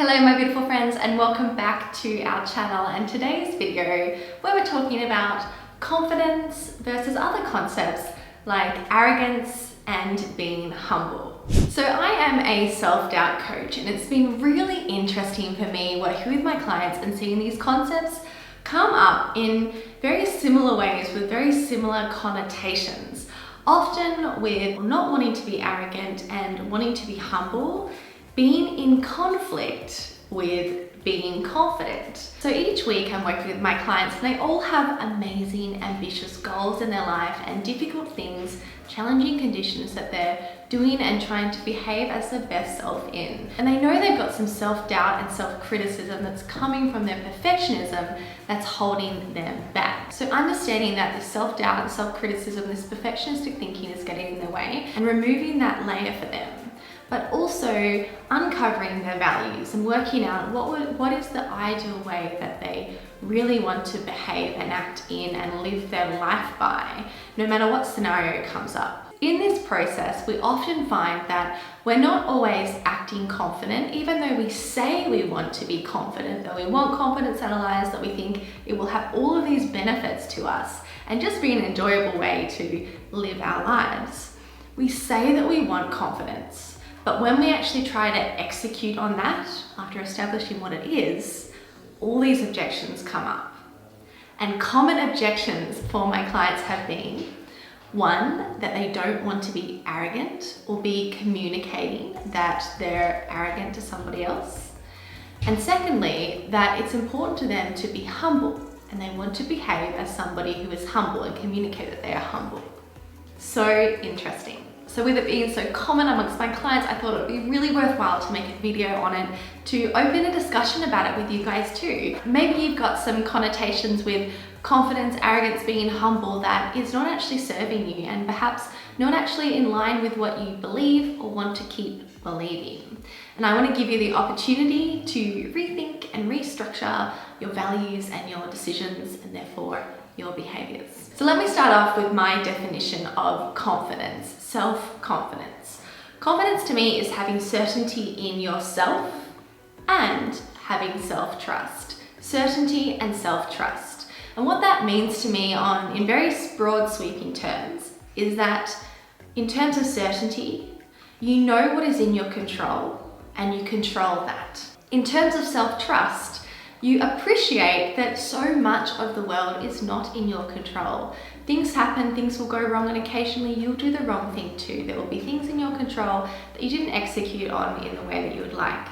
Hello my beautiful friends, and welcome back to our channel. And today's video where we're talking about confidence versus other concepts like arrogance and being humble. So I am a self-doubt coach, and it's been really interesting for me working with my clients and seeing these concepts come up in very similar ways with very similar connotations, often with not wanting to be arrogant and wanting to be humble being in conflict with being confident. So each week I'm working with my clients and they all have amazing, ambitious goals in their life and difficult things, challenging conditions that they're doing and trying to behave as their best self in. And they know they've got some self-doubt and self-criticism that's coming from their perfectionism that's holding them back. So understanding that this self-doubt and self-criticism, this perfectionistic thinking is getting in their way, and removing that layer for them, but also uncovering their values and working out what is the ideal way that they really want to behave and act in and live their life by, no matter what scenario comes up. In this process, we often find that we're not always acting confident, even though we say we want to be confident, that we want confidence in our lives, that we think it will have all of these benefits to us and just be an enjoyable way to live our lives. We say that we want confidence, but when we actually try to execute on that, after establishing what it is, all these objections come up. And common objections for my clients have been, one, that they don't want to be arrogant or be communicating that they're arrogant to somebody else. And secondly, that it's important to them to be humble and they want to behave as somebody who is humble and communicate that they are humble. So interesting. So with it being so common amongst my clients, I thought it would be really worthwhile to make a video on it to open a discussion about it with you guys too. Maybe you've got some connotations with confidence, arrogance, being humble that is not actually serving you and perhaps not actually in line with what you believe or want to keep believing. And I want to give you the opportunity to rethink and restructure your values and your decisions and therefore your behaviors. So let me start off with my definition of confidence, self-confidence. Confidence to me is having certainty in yourself and having self-trust. Certainty and self-trust. And what that means to me in very broad sweeping terms is that in terms of certainty, you know what is in your control and you control that. In terms of self-trust, you appreciate that so much of the world is not in your control. Things happen, things will go wrong, and occasionally you'll do the wrong thing too. There will be things in your control that you didn't execute on in the way that you would like.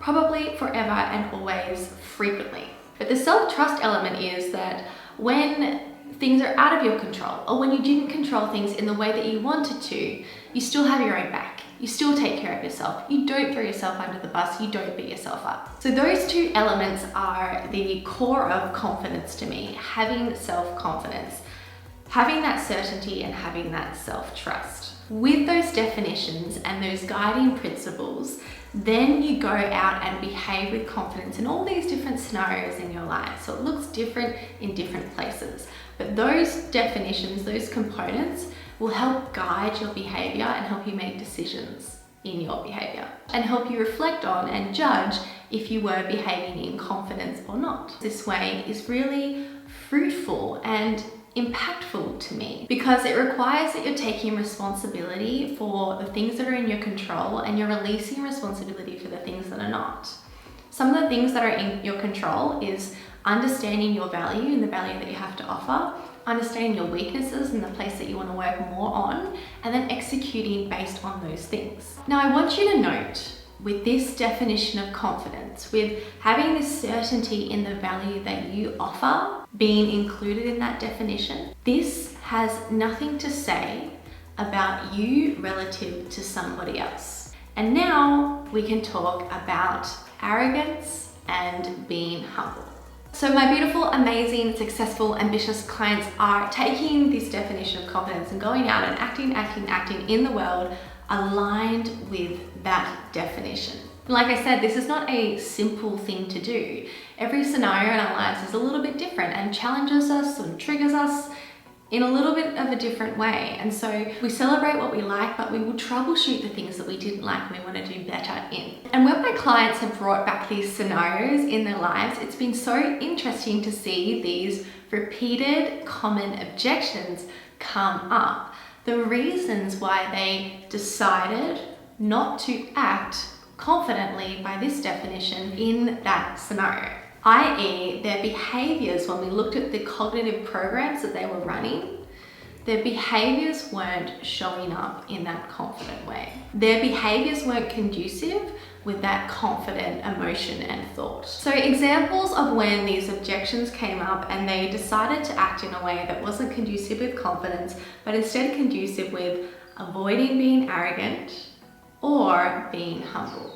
Probably forever and always, frequently. But the self-trust element is that when things are out of your control, or when you didn't control things in the way that you wanted to, you still have your own back. You still take care of yourself. You don't throw yourself under the bus. You don't beat yourself up. So those two elements are the core of confidence to me. Having self-confidence, having that certainty and having that self-trust. With those definitions and those guiding principles, then you go out and behave with confidence in all these different scenarios in your life. So it looks different in different places. But those definitions, those components, will help guide your behavior and help you make decisions in your behavior and help you reflect on and judge if you were behaving in confidence or not. This way is really fruitful and impactful to me because it requires that you're taking responsibility for the things that are in your control and you're releasing responsibility for the things that are not. Some of the things that are in your control is understanding your value and the value that you have to offer, understanding your weaknesses and the place that you want to work more on, and then executing based on those things. Now, I want you to note with this definition of confidence, with having this certainty in the value that you offer being included in that definition, this has nothing to say about you relative to somebody else. And now we can talk about arrogance and being humble. So my beautiful, amazing, successful, ambitious clients are taking this definition of confidence and going out and acting in the world aligned with that definition. Like I said, this is not a simple thing to do. Every scenario in our lives is a little bit different and challenges us and triggers us in a little bit of a different way. And so we celebrate what we like, but we will troubleshoot the things that we didn't like and we want to do better in. And when my clients have brought back these scenarios in their lives, it's been so interesting to see these repeated common objections come up. The reasons why they decided not to act confidently by this definition in that scenario, i.e. their behaviors when we looked at the cognitive programs that they were running, their behaviors weren't showing up in that confident way. Their behaviors weren't conducive with that confident emotion and thought. So examples of when these objections came up and they decided to act in a way that wasn't conducive with confidence, but instead conducive with avoiding being arrogant or being humble.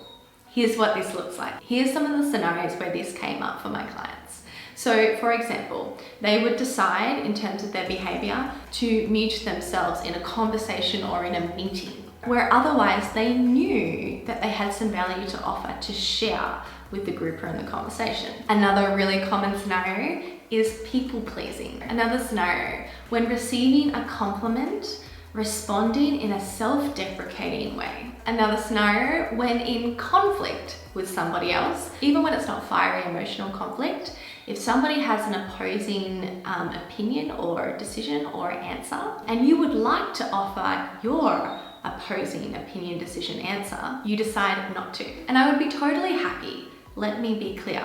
Here's what this looks like. Here's some of the scenarios where this came up for my clients. So for example, they would decide in terms of their behavior to mute themselves in a conversation or in a meeting, where otherwise they knew that they had some value to offer to share with the group or in the conversation. Another really common scenario is people pleasing. Another scenario, when receiving a compliment, responding in a self-deprecating way. Another scenario, when in conflict with somebody else, even when it's not fiery emotional conflict, if somebody has an opposing opinion or decision or answer, and you would like to offer your opposing opinion, decision, answer, you decide not to. And I would be totally happy, let me be clear,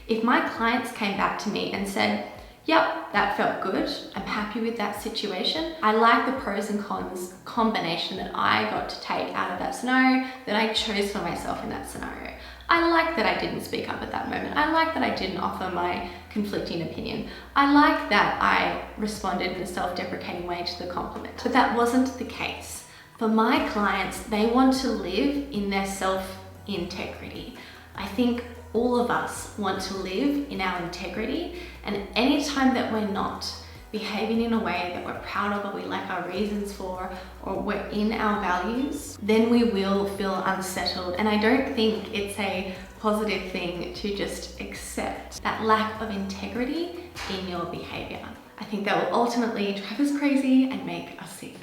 if my clients came back to me and said, yep, that felt good. I'm happy with that situation. I like the pros and cons combination that I got to take out of that scenario, that I chose for myself in that scenario. I like that I didn't speak up at that moment. I like that I didn't offer my conflicting opinion. I like that I responded in a self-deprecating way to the compliment. But that wasn't the case. For my clients, they want to live in their self-integrity. I think all of us want to live in our integrity, and anytime that we're not behaving in a way that we're proud of or we like our reasons for, or we're in our values, then we will feel unsettled. And I don't think it's a positive thing to just accept that lack of integrity in your behavior. I think that will ultimately drive us crazy and make us sick.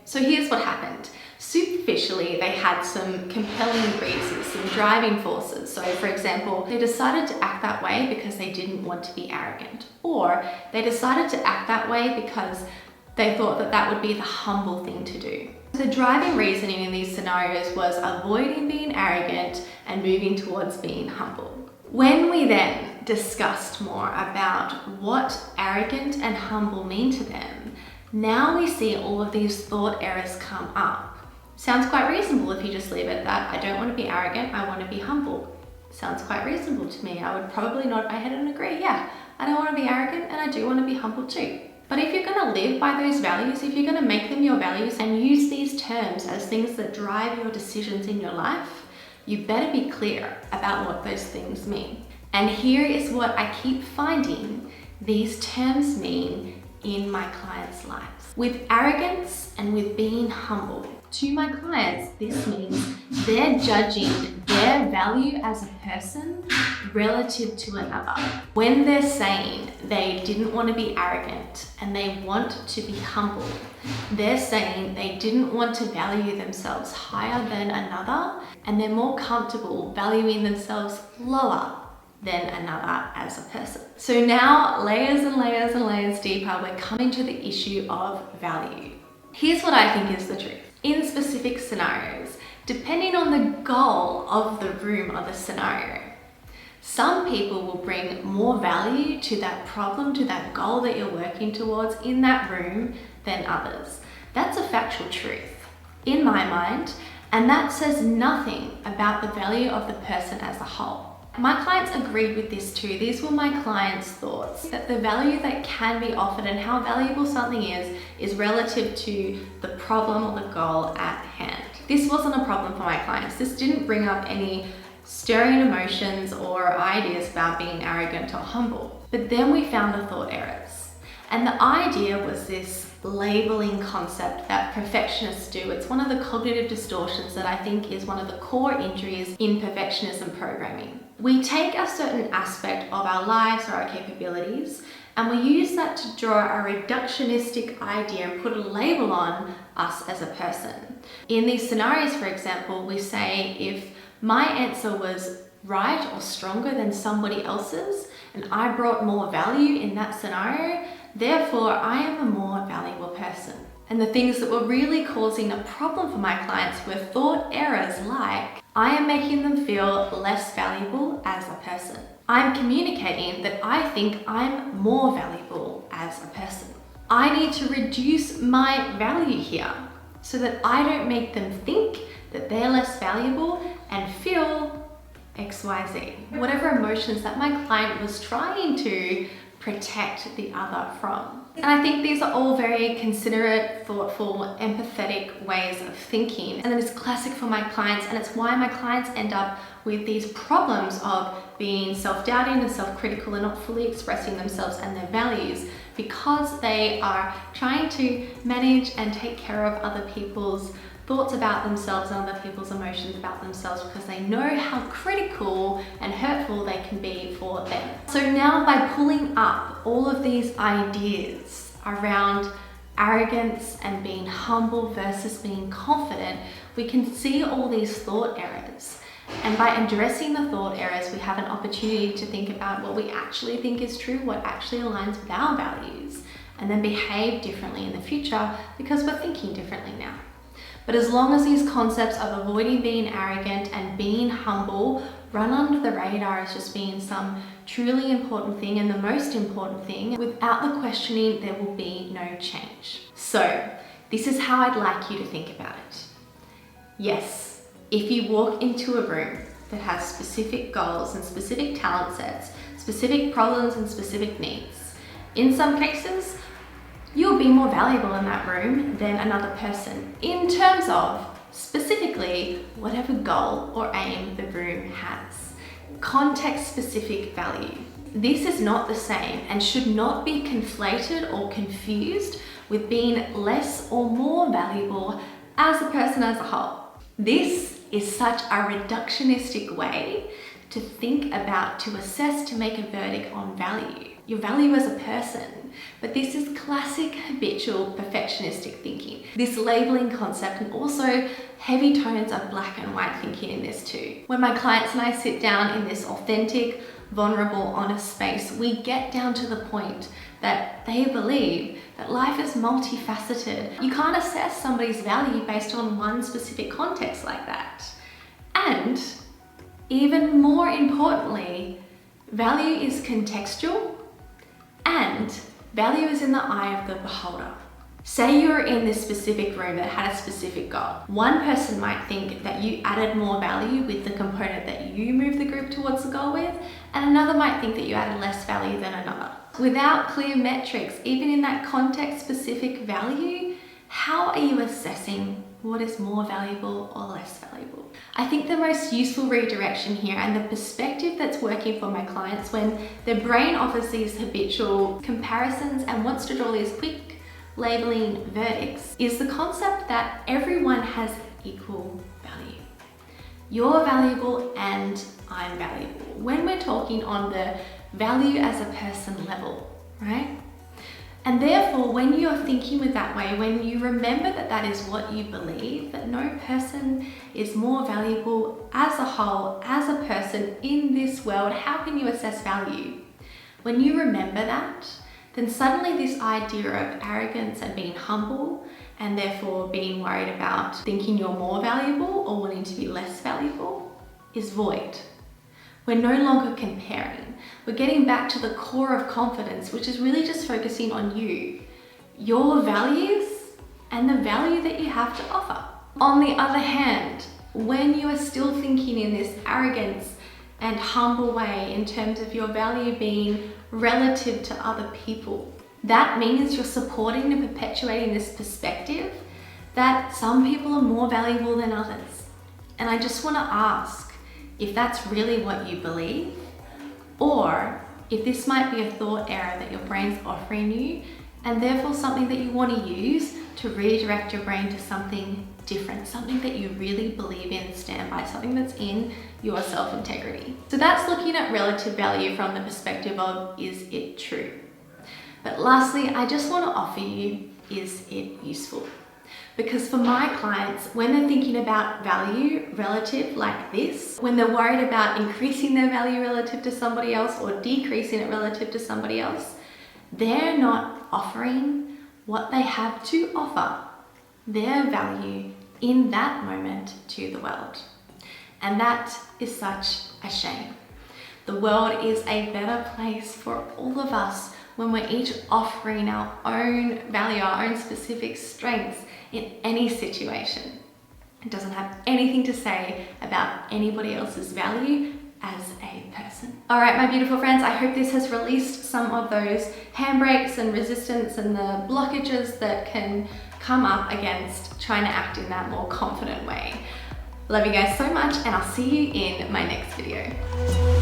So here's what happened. Superficially, they had some compelling reasons, some driving forces. So for example, they decided to act that way because they didn't want to be arrogant, or they decided to act that way because they thought that that would be the humble thing to do. The driving reasoning in these scenarios was avoiding being arrogant and moving towards being humble. When we then discussed more about what arrogant and humble mean to them, now we see all of these thought errors come up. Sounds quite reasonable if you just leave it at that. I don't want to be arrogant, I want to be humble. Sounds quite reasonable to me. I would probably nod my head and agree, yeah, I don't want to be arrogant and I do want to be humble too. But if you're going to live by those values, if you're going to make them your values and use these terms as things that drive your decisions in your life, you better be clear about what those things mean. And here is what I keep finding these terms mean in my clients' lives. With arrogance and with being humble, to my clients, this means they're judging their value as a person relative to another. When they're saying they didn't want to be arrogant and they want to be humble, they're saying they didn't want to value themselves higher than another, and they're more comfortable valuing themselves lower than another as a person. So now, layers and layers and layers deeper, we're coming to the issue of value. Here's what I think is the truth. In specific scenarios, depending on the goal of the room or the scenario, some people will bring more value to that problem, to that goal that you're working towards in that room than others. That's a factual truth in my mind, and that says nothing about the value of the person as a whole. My clients agreed with this too. These were my clients' thoughts, that the value that can be offered and how valuable something is relative to the problem or the goal at hand. This wasn't a problem for my clients. This didn't bring up any stirring emotions or ideas about being arrogant or humble. But then we found the thought errors. And the idea was this labeling concept that perfectionists do. It's one of the cognitive distortions that I think is one of the core injuries in perfectionism programming. We take a certain aspect of our lives or our capabilities And we use that to draw a reductionistic idea and put a label on us as a person. In these scenarios, for example, we say if my answer was right or stronger than somebody else's, and I brought more value in that scenario, therefore I am a more valuable person. And the things that were really causing a problem for my clients were thought errors like, I am making them feel less valuable as a person. I'm communicating that I think I'm more valuable as a person. I need to reduce my value here so that I don't make them think that they're less valuable and feel XYZ. Whatever emotions that my client was trying to protect the other from. And I think these are all very considerate, thoughtful, empathetic ways of thinking. And that is classic for my clients, and it's why my clients end up with these problems of being self-doubting and self-critical and not fully expressing themselves and their values, because they are trying to manage and take care of other people's thoughts about themselves and other people's emotions about themselves, because they know how critical and hurtful they can be for them. So now, by pulling up all of these ideas around arrogance and being humble versus being confident, we can see all these thought errors. And by addressing the thought errors, we have an opportunity to think about what we actually think is true, what actually aligns with our values, and then behave differently in the future because we're thinking differently now. But as long as these concepts of avoiding being arrogant and being humble run under the radar as just being some truly important thing and the most important thing, without the questioning, there will be no change. So this is how I'd like you to think about it. Yes, if you walk into a room that has specific goals and specific talent sets, specific problems and specific needs, in some cases, you'll be more valuable in that room than another person in terms of specifically whatever goal or aim the room has. Context-specific value. This is not the same and should not be conflated or confused with being less or more valuable as a person as a whole. This is such a reductionistic way to think about, to assess, to make a verdict on value. Your value as a person. But this is classic habitual perfectionistic thinking. This labeling concept, and also heavy tones of black and white thinking in this too. When my clients and I sit down in this authentic, vulnerable, honest space, we get down to the point that they believe that life is multifaceted. You can't assess somebody's value based on one specific context like that. And even more importantly, value is contextual, and value is in the eye of the beholder. Say you're in this specific room that had a specific goal. One person might think that you added more value with the component that you moved the group towards the goal with, and another might think that you added less value than another. Without clear metrics, even in that context-specific value, how are you assessing what is more valuable or less valuable? I think the most useful redirection here, and the perspective that's working for my clients when their brain offers these habitual comparisons and wants to draw these quick labeling verdicts, is the concept that everyone has equal value. You're valuable and I'm valuable. When we're talking on the value as a person level, right? And therefore, when you're thinking with that way, when you remember that that is what you believe, that no person is more valuable as a whole, as a person in this world, how can you assess value? When you remember that, then suddenly this idea of arrogance and being humble, and therefore being worried about thinking you're more valuable or wanting to be less valuable, is void. We're no longer comparing. We're getting back to the core of confidence, which is really just focusing on you, your values, and the value that you have to offer. On the other hand, when you are still thinking in this arrogance and humble way in terms of your value being relative to other people, that means you're supporting and perpetuating this perspective that some people are more valuable than others. And I just want to ask, if that's really what you believe, or if this might be a thought error that your brain's offering you, and therefore something that you want to use to redirect your brain to something different, something that you really believe in, stand by, something that's in your self-integrity. So that's looking at relative value from the perspective of, is it true? But lastly, I just want to offer you, is it useful? Because for my clients, when they're thinking about value relative like this, when they're worried about increasing their value relative to somebody else or decreasing it relative to somebody else, they're not offering what they have to offer, their value in that moment to the world. And that is such a shame. The world is a better place for all of us when we're each offering our own value, our own specific strengths in any situation. It doesn't have anything to say about anybody else's value as a person. All right, my beautiful friends, I hope this has released some of those handbrakes and resistance and the blockages that can come up against trying to act in that more confident way. Love you guys so much, and I'll see you in my next video.